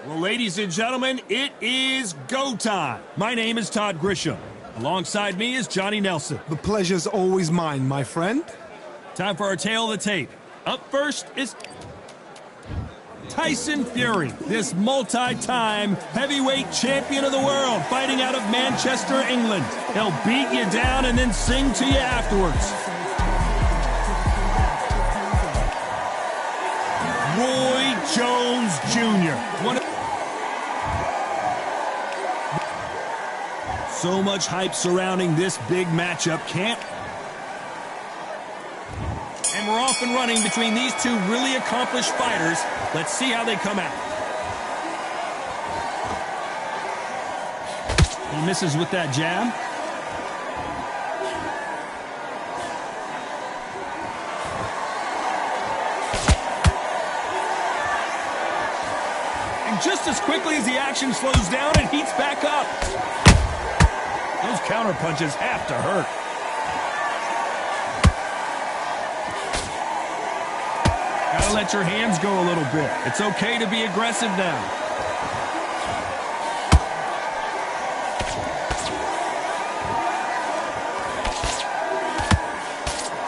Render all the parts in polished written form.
Well, ladies and gentlemen, it is go time. My name is Todd Grisham. Alongside me is Johnny Nelson. The pleasure's always mine, my friend. Time for our tale of the tape. Up first is Tyson Fury, this multi-time heavyweight champion of the world, fighting out of Manchester, England. He'll beat you down and then sing to you afterwards. Roy Jones Jr. So much hype surrounding this big matchup, camp. And we're off and running between these two really accomplished fighters. Let's see how they come out. He misses with that jab. And just as quickly as the action slows down, it heats back up. Those counter punches have to hurt. Gotta let your hands go a little bit. It's okay to be aggressive now.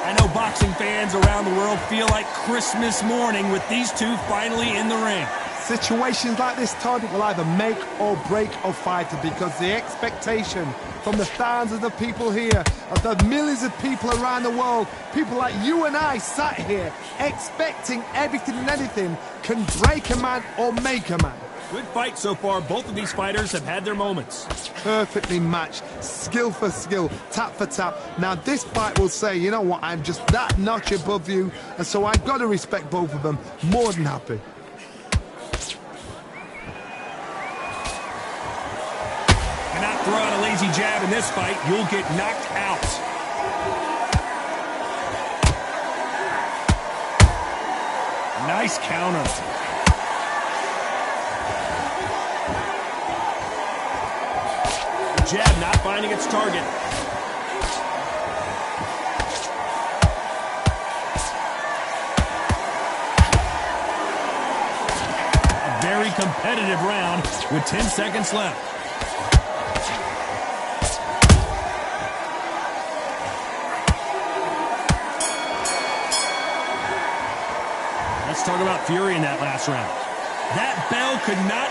I know boxing fans around the world feel like Christmas morning with these two finally in the ring. Situations like this, Todd, will either make or break a fighter because the expectation from the thousands of people here, of the millions of people around the world, people like you and I sat here expecting everything and anything can break a man or make a man. Good fight so far. Both of these fighters have had their moments. Perfectly matched, skill for skill, tap for tap. Now this fight will say, you know what, I'm just that notch above you, and so I've got to respect both of them. More than happy. Cannot throw out a lazy jab in this fight. You'll get knocked out. Nice counter. The jab not finding its target. A very competitive round with 10 seconds left. Let's talk about Fury in that last round. That bell could not...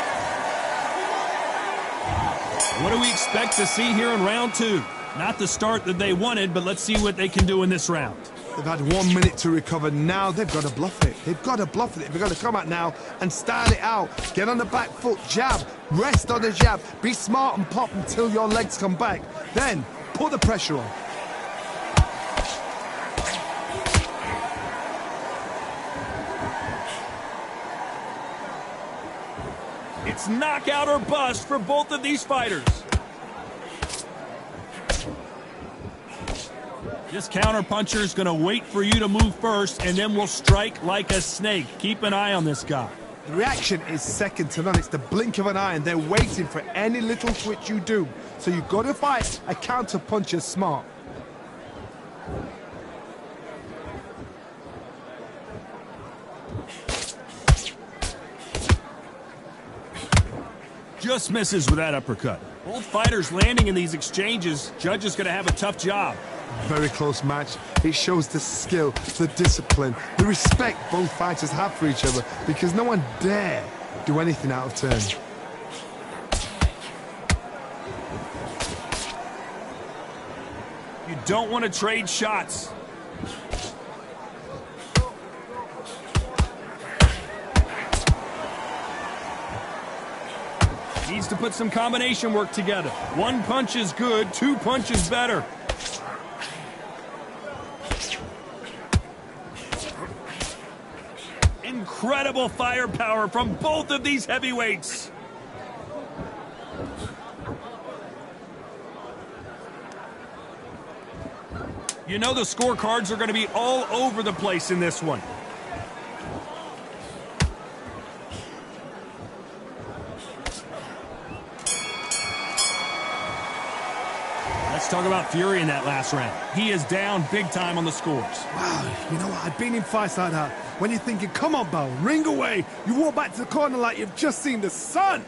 What do we expect to see here in round two? Not the start that they wanted, but let's see what they can do in this round. They've had 1 minute to recover. Now they've got to bluff it. They've got to bluff it. They've got to come out now and style it out. Get on the back foot, jab, rest on the jab. Be smart and pop until your legs come back. Then put the pressure on. It's knockout or bust for both of these fighters. This counterpuncher is going to wait for you to move first, and then will strike like a snake. Keep an eye on this guy. The reaction is second to none. It's the blink of an eye, and they're waiting for any little twitch you do. So you've got to fight a counterpuncher smart. Just misses with that uppercut. Both fighters landing in these exchanges. Judge is going to have a tough job. Very close match. It shows the skill, the discipline, the respect both fighters have for each other, because no one dare do anything out of turn. You don't want to trade shots. Needs to put some combination work together. One punch is good, two punches better. Incredible firepower from both of these heavyweights. You know the scorecards are going to be all over the place in this one. Let's talk about Fury in that last round. He is down big time on the scores. Wow, you know what? I've been in fights like that. When you're thinking, come on, Bo, ring away. You walk back to the corner like you've just seen the sun.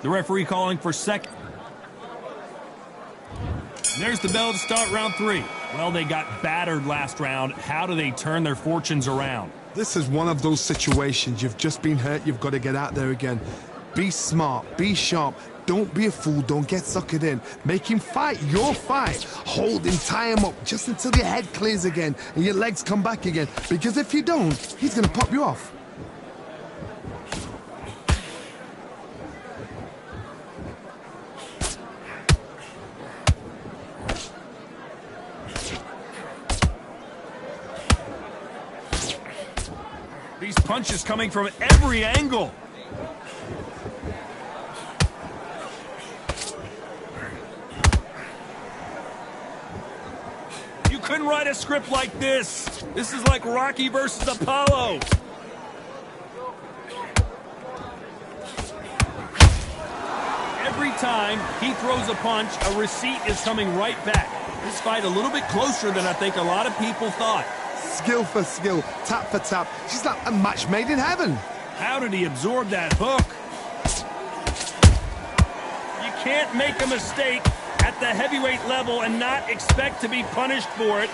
The referee calling for second. There's the bell to start round 3. Well, they got battered last round. How do they turn their fortunes around? This is one of those situations. You've just been hurt. You've got to get out there again. Be smart. Be sharp. Don't be a fool. Don't get suckered in. Make him fight your fight. Hold him, tie him up just until your head clears again and your legs come back again. Because if you don't, he's going to pop you off. These punches coming from every angle. You couldn't write a script like this. This is like Rocky versus Apollo. Every time he throws a punch, a receipt is coming right back. This fight a little bit closer than I think a lot of people thought. Skill for skill, tap for tap. She's like a match made in heaven. How did he absorb that hook? You can't make a mistake at the heavyweight level and not expect to be punished for it.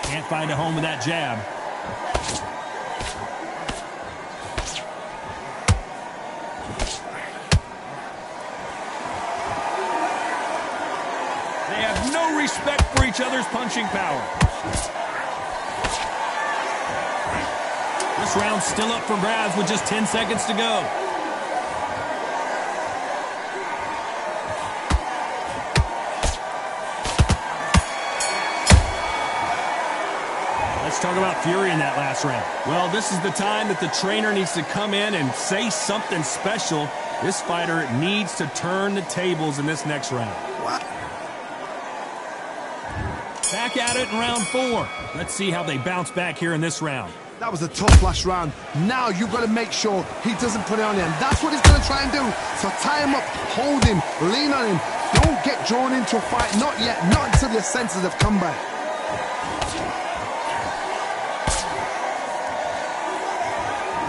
Can't find a home with that jab. They have no respect for each other's punching power. This round's still up for grabs with just 10 seconds to go. Let's talk about Fury in that last round. Well, this is the time that the trainer needs to come in and say something special. This fighter needs to turn the tables in this next round. What? Back at it in round 4. Let's see how they bounce back here in this round. That was a tough last round. Now you've got to make sure he doesn't put it on you. And that's what he's going to try and do. So tie him up, hold him, lean on him. Don't get drawn into a fight. Not yet. Not until your senses have come back.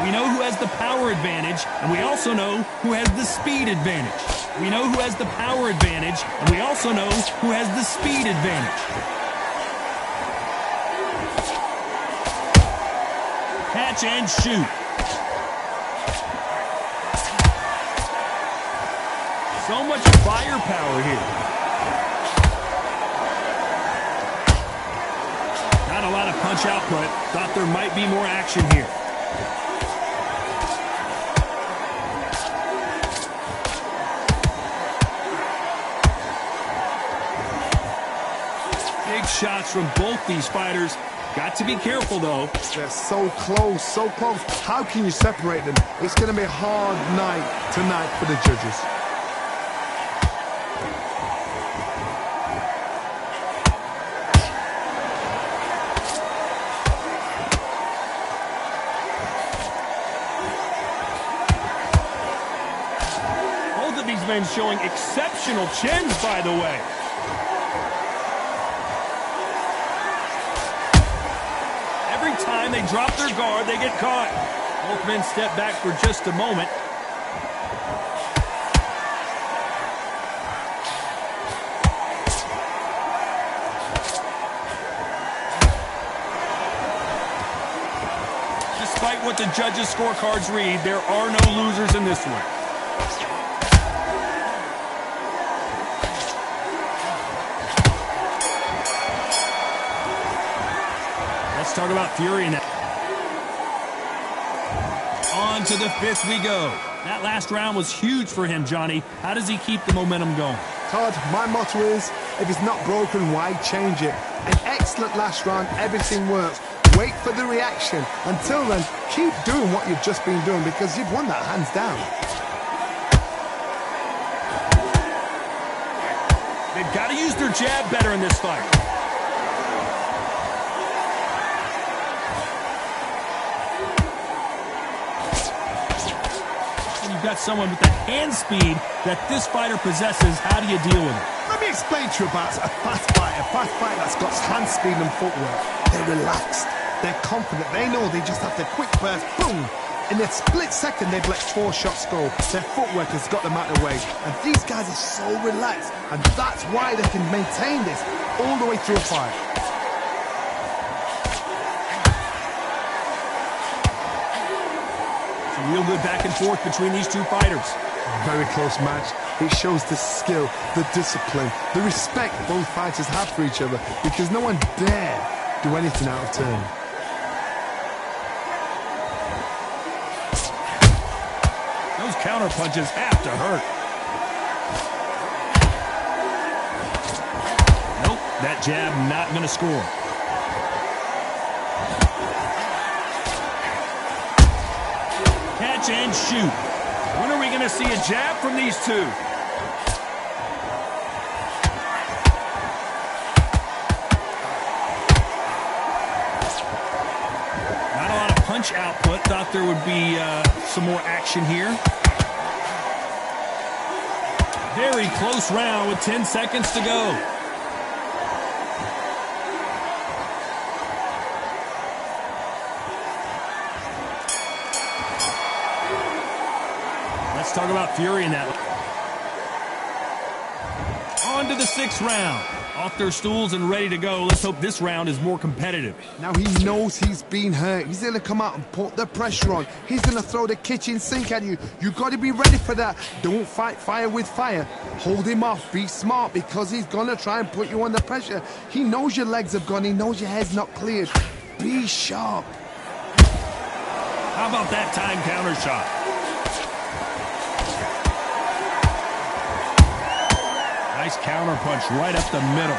We know who has the power advantage, and we also know who has the speed advantage. We know who has the power advantage, and we also know who has the speed advantage. Catch and shoot. So much firepower here. Not a lot of punch output. Thought there might be more action here. Big shots from both these fighters. Got to be careful, though. They're so close, so close. How can you separate them? It's going to be a hard night tonight for the judges. Both of these men showing exceptional chins, by the way. Every time they drop their guard, they get caught. Both men step back for just a moment. Despite Despite what the judges' scorecards read, there are no losers in this one. Let's talk about Fury now. On to the fifth we go. That last round was huge for him, Johnny. How does he keep the momentum going? Todd, my motto is, if it's not broken, why change it? An excellent last round, everything works. Wait for the reaction. Until then, keep doing what you've just been doing because you've won that hands down. They've got to use their jab better in this fight. You've got someone with the hand speed that this fighter possesses. How do you deal with it? Let me explain to you about a fast fighter that's got hand speed and footwork. They're relaxed. They're confident. They know they just have to quick burst, boom. In a split second, they've let 4 shots go. Their footwork has got them out of the way. And these guys are so relaxed. And that's why they can maintain this all the way through a fight. Real good back and forth between these two fighters. Very close match. It shows the skill, the discipline, the respect both fighters have for each other because no one dare do anything out of turn. Those counter punches have to hurt. Nope, that jab not going to score. Catch and shoot. When are we going to see a jab from these two? Not a lot of punch output. Thought there would be some more action here. Very close round with 10 seconds to go. Let's talk about Fury in that. On to the 6th round. Off their stools and ready to go. Let's hope this round is more competitive. Now he knows he's been hurt. He's going to come out and put the pressure on. He's going to throw the kitchen sink at you. You've got to be ready for that. Don't fight fire with fire. Hold him off. Be smart because he's going to try and put you under pressure. He knows your legs have gone. He knows your head's not cleared. Be sharp. How about that time counter shot? Nice counter punch right up the middle.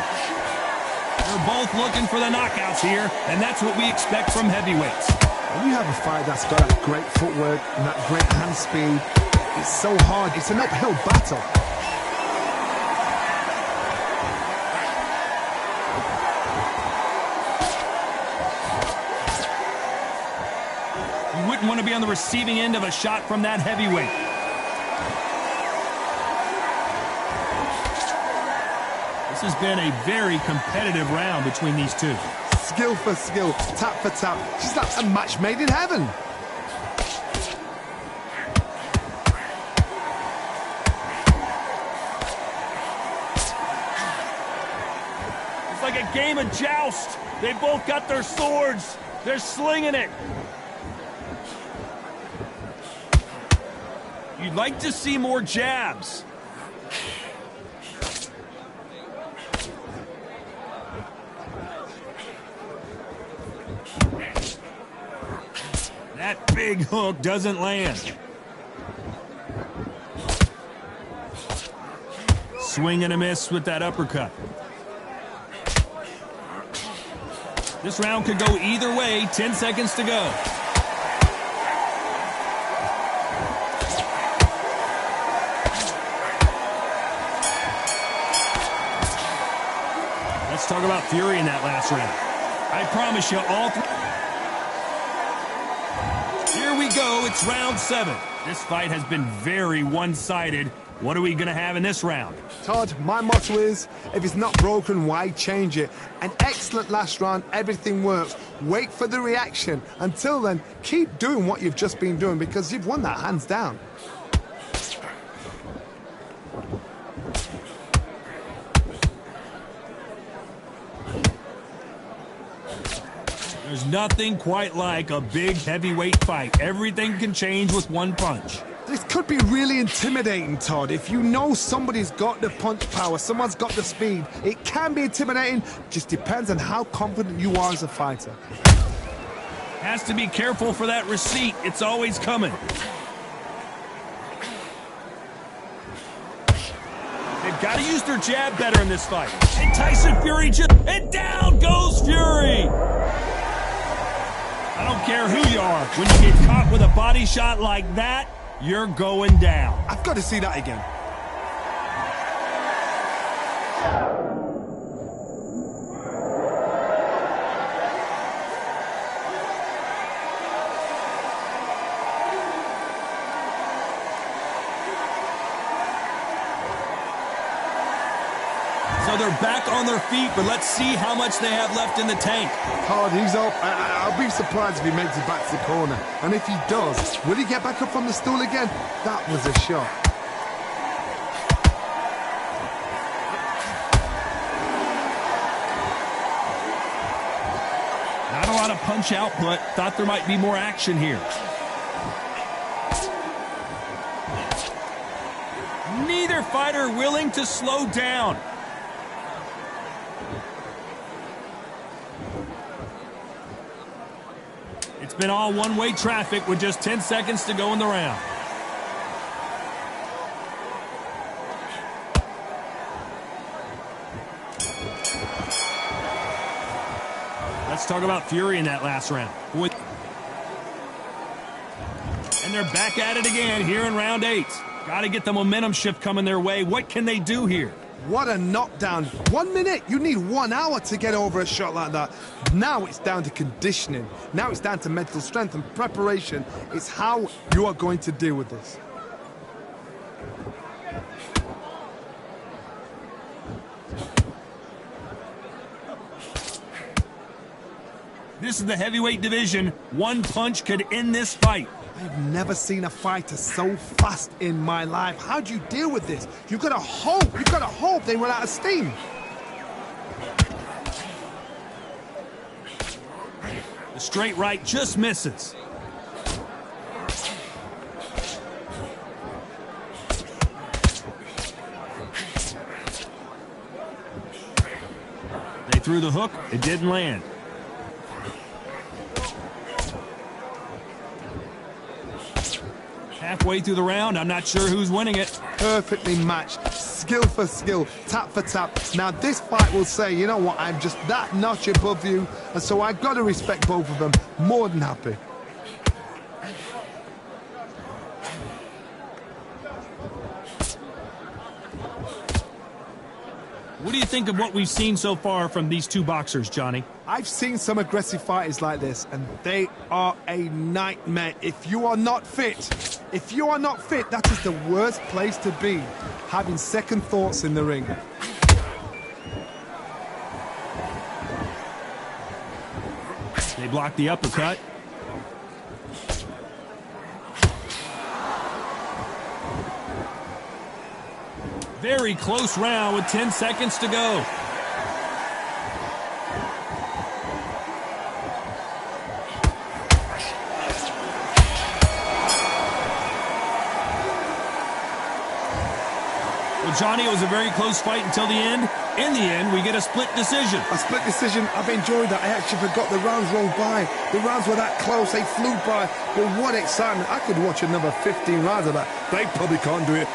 They're both looking for the knockouts here, and that's what we expect from heavyweights. When you have a fight that's got that great footwork and that great hand speed, it's so hard. It's an uphill battle. You wouldn't want to be on the receiving end of a shot from that heavyweight. This has been a very competitive round between these two. Skill for skill, tap for tap. She's like a match made in heaven. It's like a game of joust. They both got their swords. They're slinging it. You'd like to see more jabs. That big hook doesn't land. Swing and a miss with that uppercut. This round could go either way. 10 seconds to go. Let's talk about Fury in that last round. I promise you all three. Here we go, it's round 7. This fight has been very one-sided. What are we going to have in this round? Todd, my motto is, if it's not broken, why change it? An excellent last round, everything works. Wait for the reaction. Until then, keep doing what you've just been doing because you've won that hands down. There's nothing quite like a big heavyweight fight. Everything can change with one punch. This could be really intimidating, Todd. If you know somebody's got the punch power, someone's got the speed, it can be intimidating. Just depends on how confident you are as a fighter. Has to be careful for that receipt. It's always coming. They've got to use their jab better in this fight. And Tyson Fury and down goes Fury! I don't care who you are. When you get caught with a body shot like that, you're going down. I've got to see that again. So they're back on their feet, but let's see how much they have left in the tank. Todd, he's up. I'll be surprised if he makes it back to the corner. And if he does, will he get back up from the stool again? That was a shot. Not a lot of punch output. Thought there might be more action here. Neither fighter willing to slow down. It's been all one-way traffic with just 10 seconds to go in the round. Let's talk about Fury in that last round. And they're back at it again here in round 8. Got to get the momentum shift coming their way. What can they do here? What a knockdown. 1 minute. You need 1 hour to get over a shot like that. Now it's down to conditioning. Now it's down to mental strength and preparation. It's how you are going to deal with this. This is the heavyweight division. One punch could end this fight. I've never seen a fighter so fast in my life. How do you deal with this? You've got to hope. You've got to hope they run out of steam. The straight right just misses. They threw the hook. It didn't land. Halfway through the round, I'm not sure who's winning it. Perfectly matched, skill for skill, tap for tap. Now this fight will say, you know what, I'm just that notch above you, and so I've got to respect both of them. More than happy. What do you think of what we've seen so far from these two boxers, Johnny? I've seen some aggressive fighters like this, and they are a nightmare. If you are not fit, that is the worst place to be, having second thoughts in the ring. They blocked the uppercut. Very close round with 10 seconds to go. Well, Johnny, it was a very close fight until the end. In the end, we get a split decision. A split decision, I've enjoyed that. I actually forgot the rounds rolled by. The rounds were that close, they flew by. But what excitement. I could watch another 15 rounds of that. They probably can't do it.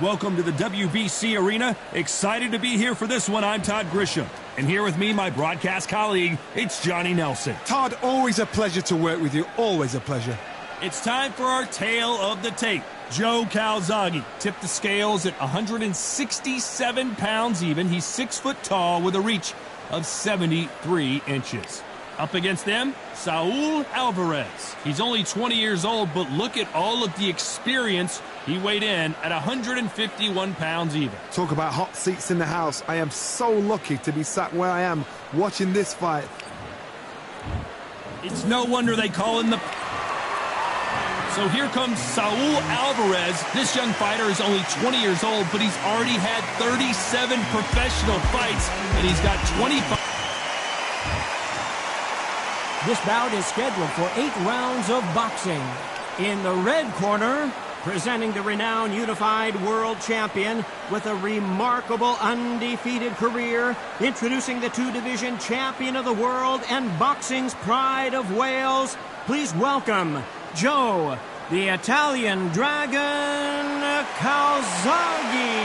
Welcome to the WBC Arena. Excited to be here for this one. I'm Todd Grisham. And here with me, my broadcast colleague, it's Johnny Nelson. Todd, always a pleasure to work with you. Always a pleasure. It's time for our tale of the tape. Joe Calzaghe tipped the scales at 167 pounds even. He's 6 foot tall with a reach of 73 inches. Up against them, Saul Alvarez. He's only 20 years old, but look at all of the experience. He weighed in at 151 pounds even. Talk about hot seats in the house. I am so lucky to be sat where I am watching this fight. It's no wonder they call him the... So here comes Saul Alvarez. This young fighter is only 20 years old, but he's already had 37 professional fights, and he's got 25... This bout is scheduled for 8 rounds of boxing. In the red corner, presenting the renowned unified world champion with a remarkable undefeated career, introducing the 2-division champion of the world and boxing's pride of Wales, please welcome Joe, the Italian Dragon Calzaghe.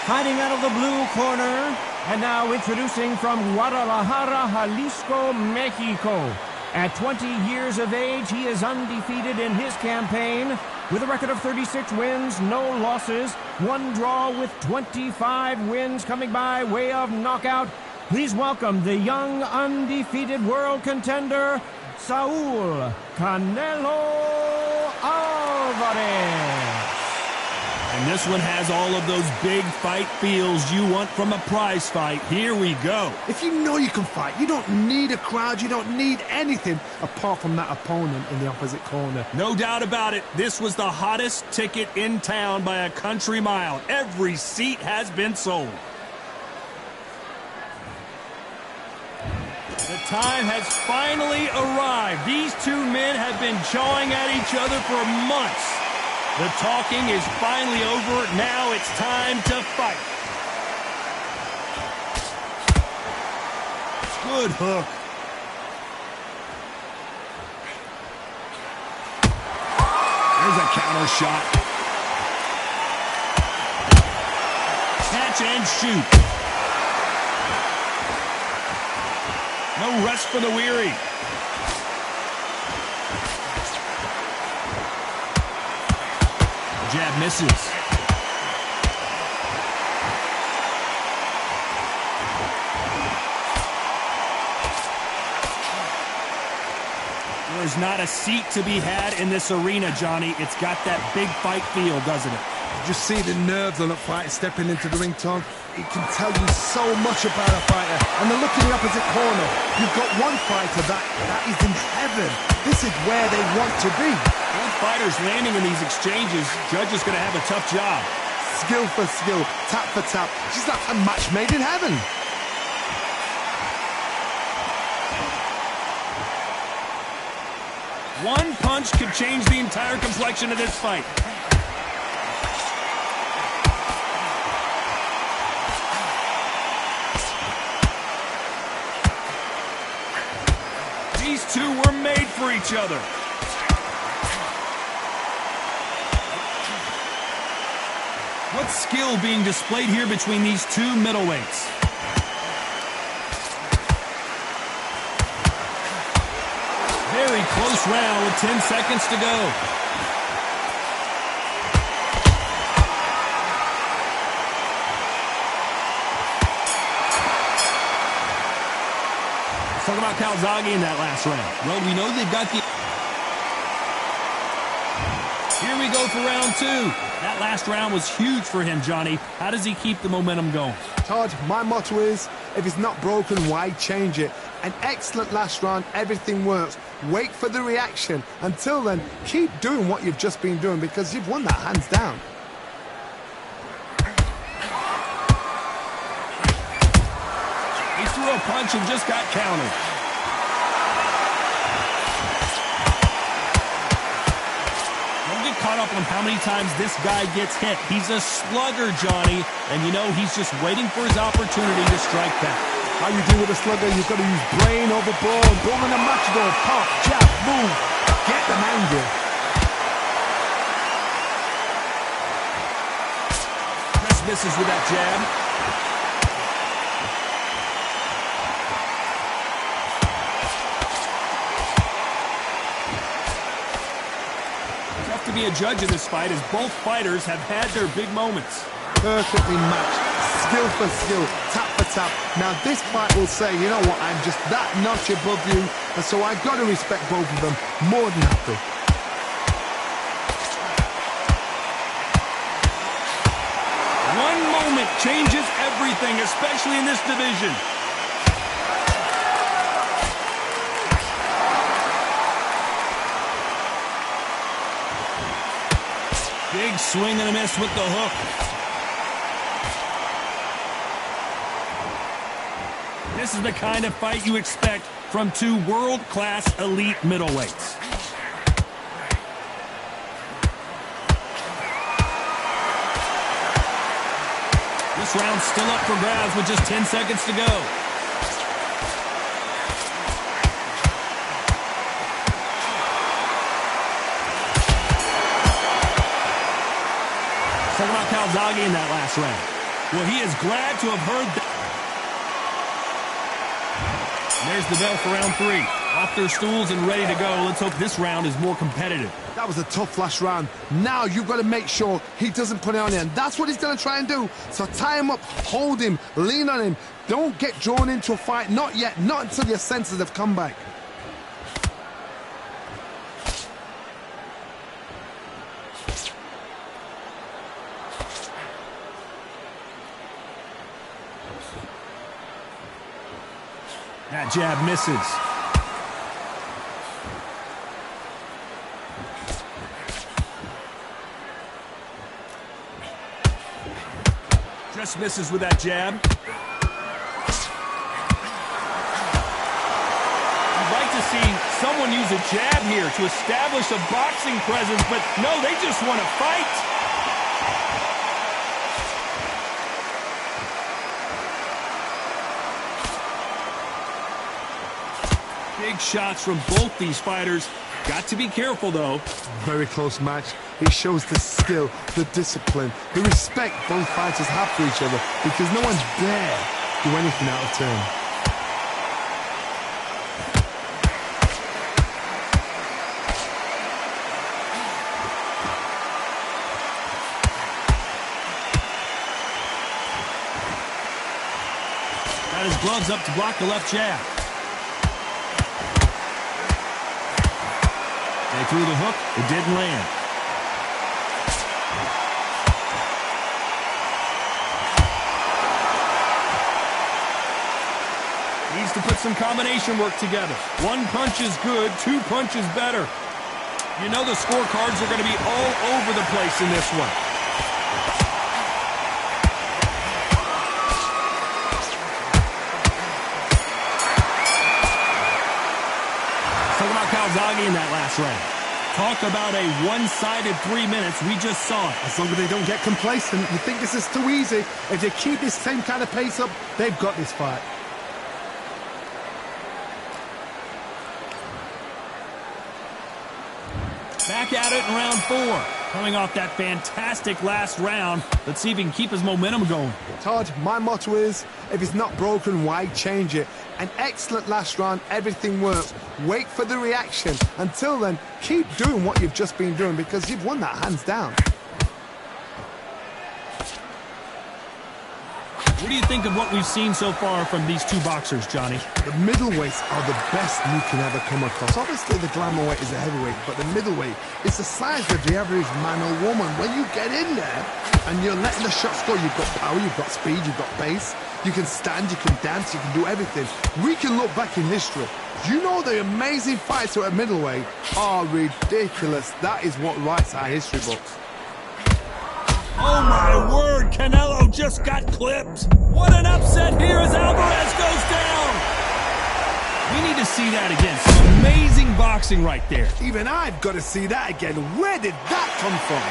Fighting out of the blue corner, and now introducing from Guadalajara, Jalisco, Mexico. At 20 years of age, he is undefeated in his campaign with a record of 36 wins, no losses, 1 draw with 25 wins coming by way of knockout. Please welcome the young undefeated world contender, Saul Canelo Alvarez. And this one has all of those big fight feels you want from a prize fight. Here we go. If you know you can fight, you don't need a crowd, you don't need anything apart from that opponent in the opposite corner. No doubt about it, this was the hottest ticket in town by a country mile. Every seat has been sold. The time has finally arrived. These two men have been jawing at each other for months. The talking is finally over. Now it's time to fight. Good hook. There's a counter shot. Catch and shoot. No rest for the weary. Jab misses. There's not a seat to be had in this arena, Johnny. It's got that big fight feel, doesn't it? You just see the nerves on a fighter stepping into the ring, Tom. It can tell you so much about a fighter. And then look in the opposite corner. You've got one fighter that is in heaven. This is where they want to be. Both fighters landing in these exchanges. Judge is going to have a tough job. Skill for skill, tap for tap. She's like a match made in heaven. One punch could change the entire complexion of this fight. These two were made for each other. What skill being displayed here between these two middleweights? Very close round with 10 seconds to go. Let's talk about Calzaghe in that last round. Well, we know they've got the... Here we go for round 2. That last round was huge for him, Johnny. How does he keep the momentum going? Todd, my motto is, if it's not broken, why change it? An excellent last round, everything works. Wait for the reaction. Until then, keep doing what you've just been doing because you've won that hands down. He threw a punch and just got countered. Caught up on how many times this guy gets hit. He's a slugger, Johnny, and you know he's just waiting for his opportunity to strike back. How you do with a slugger, you've got to use brain over brawn, building a matador, pop, jab, move. get them angry. Just misses with that jab. Tough to be a judge in this fight as both fighters have had their big moments. Perfectly matched, skill for skill, tap for tap. Now this fight will say, you know what, I'm just that notch above you, and so I've got to respect both of them more than happy. One moment changes everything, especially in this division. Big swing and a miss with the hook. This is the kind of fight you expect from two world-class elite middleweights. This round's still up for grabs with just 10 seconds to go. Talk about Calzaghe in that last round. Well, he is glad to have heard that. There's the bell for round 3. Off their stools and ready to go. Let's hope this round is more competitive. That was a tough last round. Now you've got to make sure he doesn't put it on you, and that's what he's going to try and do. So tie him up, hold him, lean on him. Don't get drawn into a fight. Not yet. Not until your senses have come back. That jab misses. Just misses with that jab. You'd like to see someone use a jab here to establish a boxing presence, but no, they just want to fight. Big shots from both these fighters. Got to be careful, though. Very close match. It shows the skill, the discipline, the respect both fighters have for each other, because no one dare do anything out of turn. Got his gloves up to block the left jab. They threw the hook. It didn't land. Needs to put some combination work together. One punch is good, two punches better. You know the scorecards are going to be all over the place in this one. Talk about Calzaghe in that last round. Talk about a one-sided 3 minutes. We just saw it. As long as they don't get complacent, you think this is too easy. If they keep this same kind of pace up, they've got this fight. Back at it in round 4. Coming off that fantastic last round. Let's see if he can keep his momentum going. Todd, my motto is, if it's not broken, why change it? An excellent last round, everything works. Wait for the reaction. Until then, keep doing what you've just been doing, because you've won that hands down. What do you think of what we've seen so far from these two boxers, Johnny? The middleweights are the best you can ever come across. Obviously, the glamour weight is a heavyweight, but the middleweight is the size of the average man or woman. When you get in there and you're letting the shots go, you've got power, you've got speed, you've got pace. You can stand, you can dance, you can do everything. We can look back in history. You know the amazing fights at middleweight are ridiculous. That is what writes our history books. Oh my word, Canelo just got clipped. What an upset here as Alvarez goes down. We need to see that again. Some amazing boxing right there. Even I've got to see that again. Where did that come from?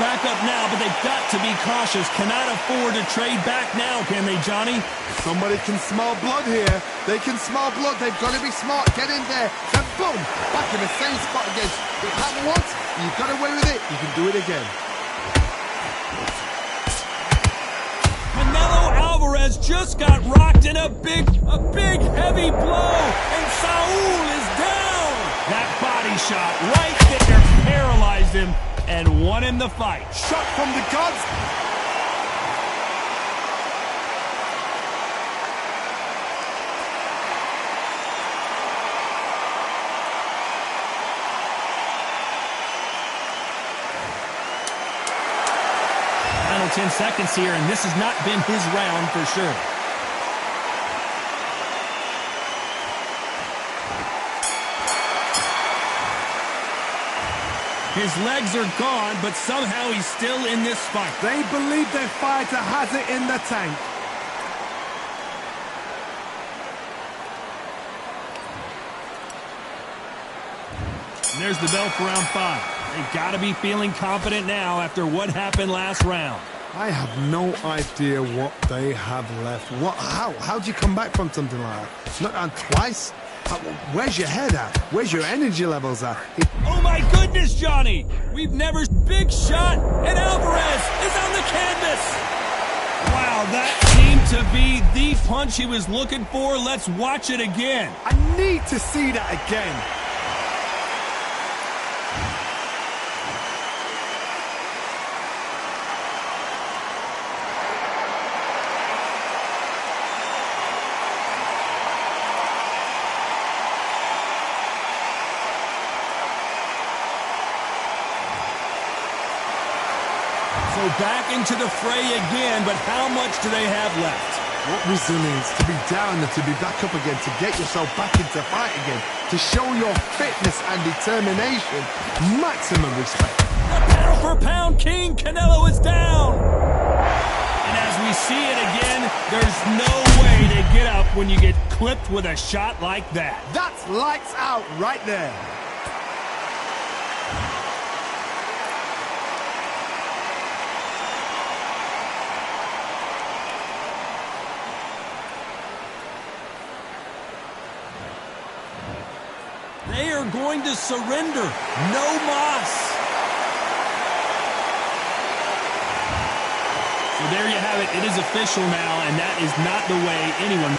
back up now, but they've got to be cautious. Cannot afford to trade back now, can they, Johnny? Somebody can smell blood here. They can smell blood. They've got to be smart. Get in there. And boom, back in the same spot again. It happened once. You got away with it. You can do it again. Canelo Alvarez just got rocked in a big heavy blow, and Saul is down. That body shot right there paralyzed him and won him the fight. Shot from the gods. Final 10 seconds here, and this has not been his round for sure. His legs are gone, but somehow he's still in this fight. They believe their fighter has it in the tank. And there's the bell for round 5. They've got to be feeling confident now after what happened last round. I have no idea what they have left. How do you come back from something like that? Not on twice? Where's your head at? Where's your energy levels at? Oh my goodness, Johnny! We've never... Big shot, and Alvarez is on the canvas! Wow, that seemed to be the punch he was looking for. Let's watch it again. I need to see that again. So back into the fray again, but how much do they have left? What resilience to be down and to be back up again, to get yourself back into fight again, to show your fitness and determination. Maximum respect. The pound-for-pound king, Canelo, is down. And as we see it again, there's no way to get up when you get clipped with a shot like that. That's lights out right there. They are going to surrender. No mas. So there you have it. It is official now, and that is not the way anyone...